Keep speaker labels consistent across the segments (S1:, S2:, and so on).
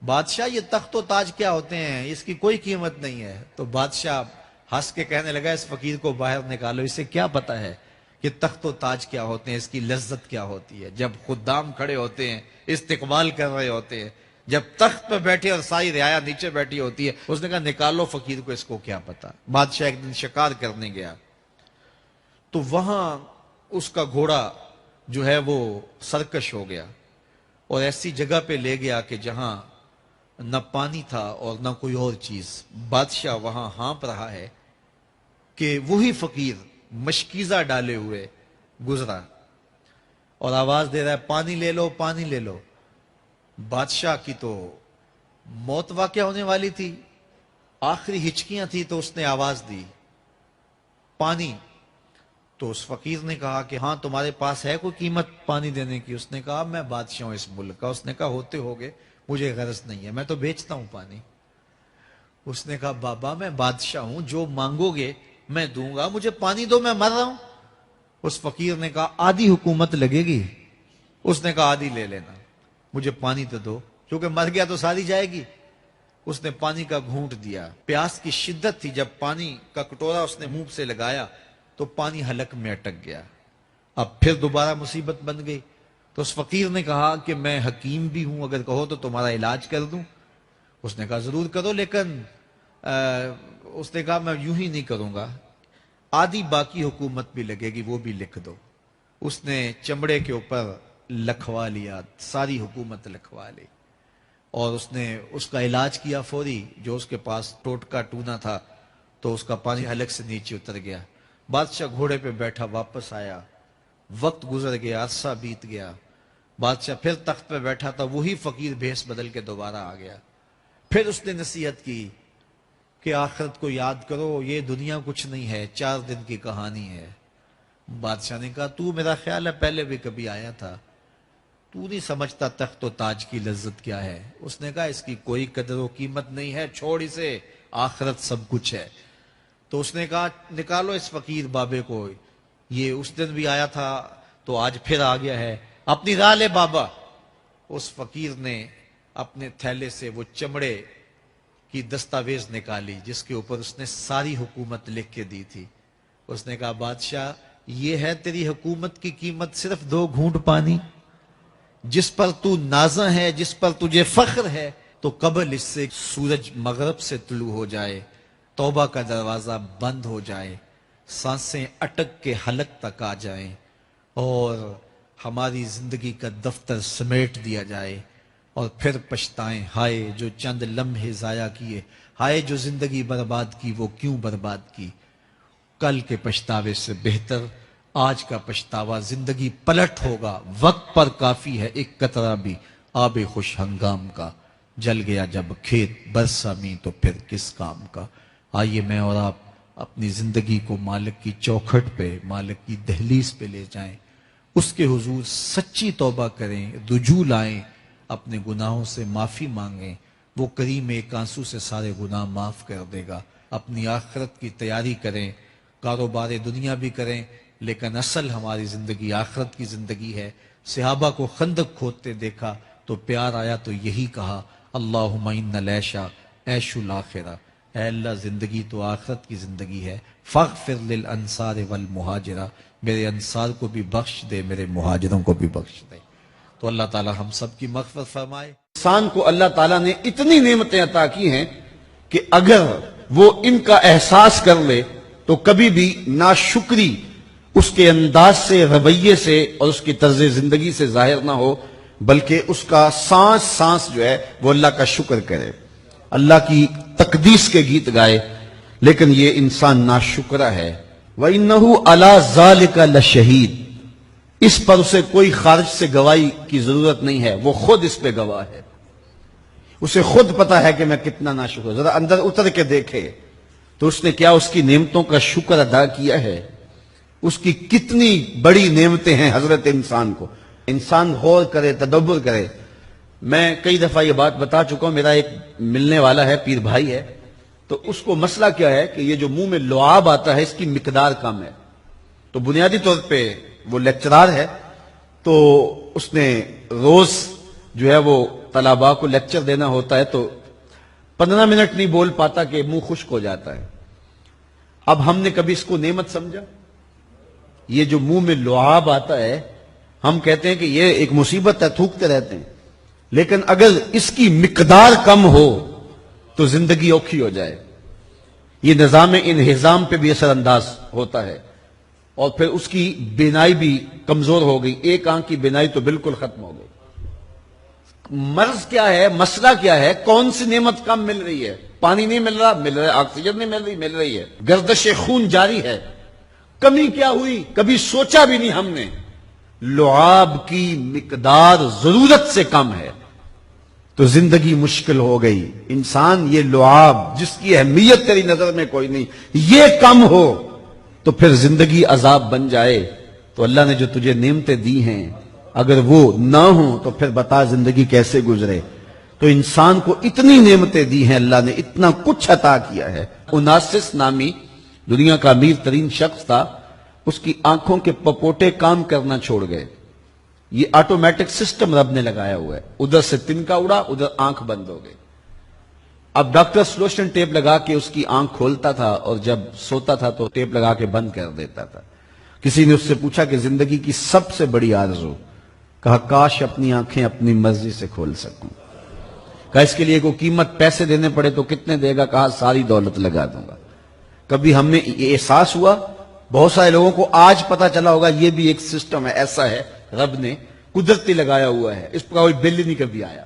S1: بادشاہ یہ تخت و تاج کیا ہوتے ہیں، اس کی کوئی قیمت نہیں ہے۔ تو بادشاہ ہنس کے کہنے لگا اس فقیر کو باہر نکالو، اسے کیا پتا ہے کہ تخت و تاج کیا ہوتے ہیں، اس کی لذت کیا ہوتی ہے۔ جب خدام کھڑے ہوتے ہیں، استقبال کر رہے ہوتے ہیں، جب تخت پہ بیٹھے اور ساری رعایا نیچے بیٹھی ہوتی ہے، اس نے کہا نکالو فقیر کو، اس کو کیا پتا۔ بادشاہ ایک دن شکار کرنے گیا تو وہاں اس کا گھوڑا جو ہے وہ سرکش ہو گیا اور ایسی جگہ پہ لے گیا کہ جہاں نہ پانی تھا اور نہ کوئی اور چیز۔ بادشاہ وہاں ہانپ رہا ہے کہ وہی فقیر مشکیزہ ڈالے ہوئے گزرا اور آواز دے رہا ہے پانی لے لو، پانی لے لو۔ بادشاہ کی تو موت واقع ہونے والی تھی، آخری ہچکیاں تھی، تو اس نے آواز دی پانی۔ تو اس فقیر نے کہا کہ ہاں تمہارے پاس ہے کوئی قیمت پانی دینے کی؟ اس نے کہا میں بادشاہ ہوں اس ملک کا۔ اس نے کہا ہوتے ہوگے، مجھے غرض نہیں ہے، میں تو بیچتا ہوں پانی۔ اس نے کہا بابا میں بادشاہ ہوں، جو مانگو گے میں دوں گا، مجھے پانی دو، میں مر رہا ہوں۔ اس فقیر نے کہا آدھی حکومت لگے گی۔ اس نے کہا آدھی لے لینا، مجھے پانی تو دو، کیونکہ مر گیا تو ساری جائے گی۔ اس نے پانی کا گھونٹ دیا، پیاس کی شدت تھی، جب پانی کا کٹورا اس نے منہ سے لگایا تو پانی حلق میں اٹک گیا۔ اب پھر دوبارہ مصیبت بن گئی۔ تو اس فقیر نے کہا کہ میں حکیم بھی ہوں، اگر کہو تو تمہارا علاج کر دوں۔ اس نے کہا ضرور کرو، لیکن اس نے کہا میں یوں ہی نہیں کروں گا، آدھی باقی حکومت بھی لگے گی، وہ بھی لکھ دو۔ اس نے چمڑے کے اوپر لکھوا لیا، ساری حکومت لکھوا لی، اور اس نے اس کا علاج کیا فوری۔ جو اس کے پاس ٹوٹکا ٹونا تھا تو اس کا پانی حلق سے نیچے اتر گیا۔ بادشاہ گھوڑے پہ بیٹھا واپس آیا، وقت گزر گیا، عرصہ بیت گیا، بادشاہ پھر تخت پہ بیٹھا تھا، وہی فقیر بھیس بدل کے دوبارہ آ گیا۔ پھر اس نے نصیحت کی کہ آخرت کو یاد کرو، یہ دنیا کچھ نہیں ہے، 4 دن کی کہانی ہے۔ بادشاہ نے کہا تو میرا خیال ہے پہلے بھی کبھی آیا تھا، تو نہیں سمجھتا تخت و تاج کی لذت کیا ہے۔ اس نے کہا اس کی کوئی قدر و قیمت نہیں ہے، چھوڑ اسے، آخرت سب کچھ ہے۔ تو اس نے کہا نکالو اس فقیر بابے کو، یہ اس دن بھی آیا تھا تو آج پھر آ گیا ہے، اپنی راہ لے بابا۔ اس فقیر نے اپنے تھیلے سے وہ چمڑے کی دستاویز نکالی جس کے اوپر اس نے ساری حکومت لکھ کے دی تھی۔ اس نے کہا بادشاہ یہ ہے تیری حکومت کی قیمت، صرف 2 گھونٹ پانی، جس پر تو نازاں ہے، جس پر تجھے فخر ہے، تو قبل اس سے سورج مغرب سے طلوع ہو جائے، توبہ کا دروازہ بند ہو جائے، سانسیں اٹک کے حلق تک آ جائیں، اور ہماری زندگی کا دفتر سمیٹ دیا جائے، اور پھر پچھتائیں ہائے جو چند لمحے ضائع کیے، ہائے جو زندگی برباد کی وہ کیوں برباد کی۔ کل کے پچھتاوے سے بہتر آج کا پچھتاوا، زندگی پلٹ ہوگا، وقت پر کافی ہے ایک قطرہ بھی آب خوش ہنگام کا، جل گیا جب کھیت برسا می تو پھر کس کام کا۔ آئیے میں اور آپ اپنی زندگی کو مالک کی چوکھٹ پہ، مالک کی دہلیز پہ لے جائیں، اس کے حضور سچی توبہ کریں، رجوع لائیں، اپنے گناہوں سے معافی مانگیں، وہ کریم ایک آنسو سے سارے گناہ معاف کر دے گا۔ اپنی آخرت کی تیاری کریں، کاروبار دنیا بھی کریں، لیکن اصل ہماری زندگی آخرت کی زندگی ہے۔ صحابہ کو خندق کھودتے دیکھا تو پیار آیا تو یہی کہا اللہم ان العیش عیش الآخرہ، اے اللہ زندگی تو آخرت کی زندگی ہے، فاغفر للانصار والمہاجرہ، میرے انصار کو بھی بخش دے، میرے مہاجروں کو بھی بخش دے۔ تو اللہ تعالی ہم سب کی مغفرت فرمائے۔
S2: انسان کو اللہ تعالیٰ نے اتنی نعمتیں عطا کی ہیں کہ اگر وہ ان کا احساس کر لے تو کبھی بھی ناشکری اس کے انداز سے، رویے سے اور اس کی طرز زندگی سے ظاہر نہ ہو، بلکہ اس کا سانس سانس جو ہے وہ اللہ کا شکر کرے، اللہ کی تقدیس کے گیت گائے۔ لیکن یہ انسان ناشکرہ ہے۔ وَإِنَّهُ عَلَى ذَلِكَ لَشَهِيدٌ، اس پر اسے کوئی خارج سے گواہی کی ضرورت نہیں ہے، وہ خود اس پہ گواہ ہے، اسے خود پتا ہے کہ میں کتنا ناشکر ہوں۔ ذرا اندر اتر کے دیکھے تو اس نے کیا اس کی نعمتوں کا شکر ادا کیا ہے، اس کی کتنی بڑی نعمتیں ہیں حضرت انسان کو۔ انسان غور کرے، تدبر کرے۔ میں کئی دفعہ یہ بات بتا چکا ہوں، میرا ایک ملنے والا ہے، پیر بھائی ہے، تو اس کو مسئلہ کیا ہے کہ یہ جو منہ میں لعاب آتا ہے اس کی مقدار کم ہے۔ تو بنیادی طور پہ وہ لیکچرار ہے، تو اس نے روز جو ہے وہ طلباء کو لیکچر دینا ہوتا ہے تو 15 منٹ نہیں بول پاتا کہ منہ خشک ہو جاتا ہے. اب ہم نے کبھی اس کو نعمت سمجھا؟ یہ جو منہ میں لعاب آتا ہے ہم کہتے ہیں کہ یہ ایک مصیبت ہے, تھوکتے رہتے ہیں, لیکن اگر اس کی مقدار کم ہو تو زندگی اوکھی ہو جائے. یہ نظام انہضام پہ بھی اثر انداز ہوتا ہے اور پھر اس کی بینائی بھی کمزور ہو گئی, ایک آنکھ کی بینائی تو بالکل ختم ہو گئی. مرض کیا ہے, مسئلہ کیا ہے, کون سی نعمت کم مل رہی ہے؟ پانی نہیں مل رہا, مل رہا ہے. آکسیجن نہیں مل رہی, مل رہی ہے. گردش خون جاری ہے. کمی کیا ہوئی؟ کبھی سوچا بھی نہیں ہم نے. لعاب کی مقدار ضرورت سے کم ہے تو زندگی مشکل ہو گئی. انسان یہ لعاب جس کی اہمیت تیری نظر میں کوئی نہیں, یہ کم ہو تو پھر زندگی عذاب بن جائے. تو اللہ نے جو تجھے نعمتیں دی ہیں اگر وہ نہ ہوں تو پھر بتا زندگی کیسے گزرے. تو انسان کو اتنی نعمتیں دی ہیں اللہ نے, اتنا کچھ عطا کیا ہے. اوناسس نامی دنیا کا امیر ترین شخص تھا, اس کی آنکھوں کے پپوٹے کام کرنا چھوڑ گئے. یہ آٹومیٹک سسٹم رب نے لگایا ہوا ہے, ادھر سے تنکا اڑا, ادھر آنکھ بند ہو گئی. اب ڈاکٹر سلوشن ٹیپ لگا کے اس کی آنکھ کھولتا تھا اور جب سوتا تھا تو ٹیپ لگا کے بند کر دیتا تھا. کسی نے اس سے پوچھا کہ زندگی کی سب سے بڑی آرزو, کہا کاش اپنی آنکھیں اپنی مرضی سے کھول سکوں. کہا اس کے لیے کوئی قیمت پیسے دینے پڑے تو کتنے دے گا؟ کہا ساری دولت لگا دوں گا. کبھی ہم نے یہ احساس ہوا؟ بہت سارے لوگوں کو آج پتا چلا ہوگا یہ بھی ایک سسٹم ہے, ایسا ہے رب نے قدرتی لگایا ہوا ہے. اس پر کوئی بل نہیں کبھی آیا.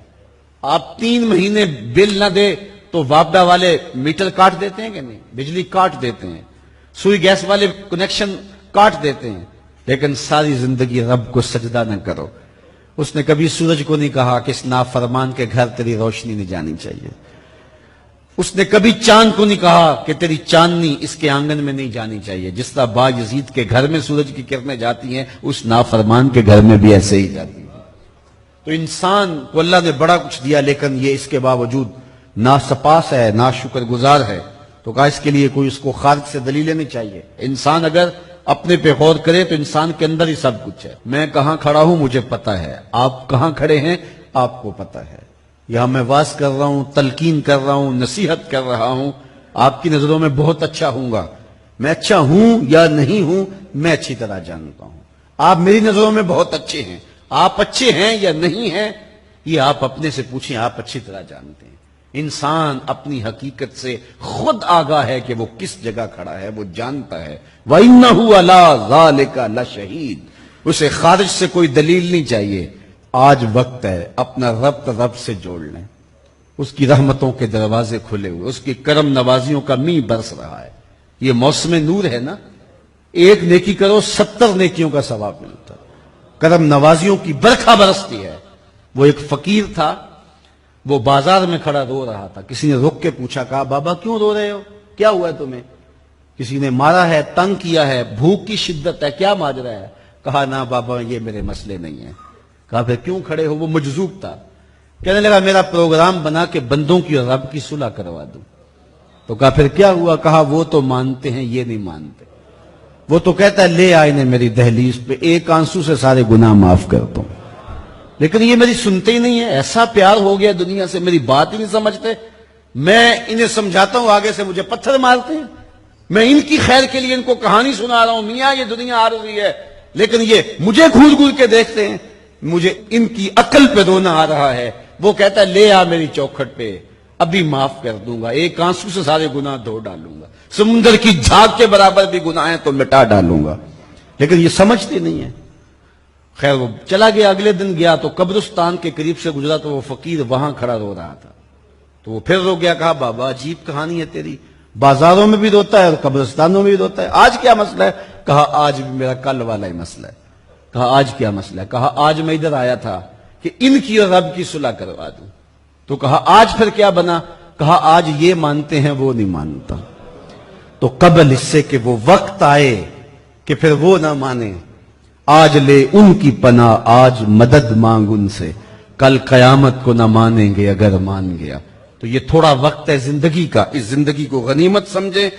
S2: آپ 3 مہینے بل نہ دے تو وابڈا والے میٹر کاٹ دیتے ہیں کہ نہیں, بجلی کاٹ دیتے ہیں, سوئی گیس والے کنیکشن کاٹ دیتے ہیں. لیکن ساری زندگی رب کو سجدہ نہ کرو. اس نے کبھی سورج کو نہیں کہا کہ اس نافرمان کے گھر تیری روشنی نہیں جانی چاہیے. اس نے کبھی چاند کو نہیں کہا کہ تیری چاندنی اس کے آنگن میں نہیں جانی چاہیے. جس طرح با یزید کے گھر میں سورج کی کرنیں جاتی ہیں اس نافرمان کے گھر میں بھی ایسے ہی جاتی ہیں. تو انسان کو اللہ نے بڑا کچھ دیا لیکن یہ اس کے باوجود ناسپاس ہے, ناشکر گزار ہے. تو کہا اس کے لیے کوئی اس کو خارج سے دلیلیں نہیں چاہیے. انسان اگر اپنے پہ غور کرے تو انسان کے اندر ہی سب کچھ ہے. میں کہاں کھڑا ہوں مجھے پتا ہے, آپ کہاں کھڑے ہیں آپ کو پتا ہے. یہاں میں واز کر رہا ہوں, تلقین کر رہا ہوں, نصیحت کر رہا ہوں, آپ کی نظروں میں بہت اچھا ہوں گا. میں اچھا ہوں یا نہیں ہوں میں اچھی طرح جانتا ہوں. آپ میری نظروں میں بہت اچھے ہیں, آپ اچھے ہیں یا نہیں ہیں یہ آپ اپنے سے پوچھیں, آپ اچھی طرح جانتے ہیں. انسان اپنی حقیقت سے خود آگاہ ہے کہ وہ کس جگہ کھڑا ہے, وہ جانتا ہے. وَإِنَّهُ عَلَىٰ ذَلِكَ لَشَهِيدٌ. اسے خارج سے کوئی دلیل نہیں چاہیے. آج وقت ہے اپنا رب سے جوڑ لیں. اس کی رحمتوں کے دروازے کھلے ہوئے, اس کی کرم نوازیوں کا می برس رہا ہے. یہ موسم نور ہے نا, ایک نیکی کرو 70 نیکیوں کا ثواب ملتا. کرم نوازیوں کی برکھا برستی ہے. وہ ایک فقیر تھا, وہ بازار میں کھڑا رو رہا تھا. کسی نے رک کے پوچھا, کہا بابا کیوں رو رہے ہو, کیا ہوا ہے تمہیں؟ کسی نے مارا ہے, تنگ کیا ہے, بھوک کی شدت ہے, کیا ماجرا ہے؟ کہا نہ بابا یہ میرے مسئلے نہیں ہیں. کہا پھر کیوں کھڑے ہو؟ وہ مجذوب تھا. کہنے لگا میرا پروگرام بنا کے بندوں کی اور رب کی صلح کروا دوں. تو کہا پھر کیا ہوا؟ کہا وہ تو مانتے ہیں یہ نہیں مانتے. وہ تو کہتا ہے لے آئے نے میری دہلیز پہ, ایک آنسو سے سارے گناہ معاف کر دوں, لیکن یہ میری سنتے ہی نہیں ہے. ایسا پیار ہو گیا دنیا سے, میری بات ہی نہیں سمجھتے. میں انہیں سمجھاتا ہوں, آگے سے مجھے پتھر مارتے ہیں. میں ان کی خیر کے لیے ان کو کہانی سنا رہا ہوں, میاں یہ دنیا عارضی ہے, لیکن یہ مجھے گھور گھور کے دیکھتے ہیں. مجھے ان کی عقل پہ رونا آ رہا ہے. وہ کہتا ہے لے آ میری چوکھٹ پہ, ابھی معاف کر دوں گا, ایک آنسو سے سارے گناہ دھو ڈالوں گا, سمندر کی جھاگ کے برابر بھی گناہ ہیں تو مٹا ڈالوں گا. لیکن یہ سمجھتے نہیں ہیں. خیر وہ چلا گیا. اگلے دن گیا تو قبرستان کے قریب سے گزرا تو وہ فقیر وہاں کھڑا رو رہا تھا. تو وہ پھر رو گیا. کہا بابا عجیب کہانی ہے تیری, بازاروں میں بھی روتا ہے اور قبرستانوں میں بھی روتا ہے, آج کیا مسئلہ ہے؟ کہا آج بھی میرا کل والا ہی مسئلہ ہے. کہا آج کیا مسئلہ ہے؟ کہا آج میں ادھر آیا تھا کہ ان کی اور رب کی صلح کروا دوں. تو کہا آج پھر کیا بنا؟ کہا آج یہ مانتے ہیں وہ نہیں مانتا. تو قبل اس سے کہ وہ وقت آئے کہ پھر وہ نہ مانے, آج لے ان کی پناہ, آج مدد مانگ ان سے, کل قیامت کو نہ مانیں گے اگر مان گیا. تو یہ تھوڑا وقت ہے زندگی کا, اس زندگی کو غنیمت سمجھے.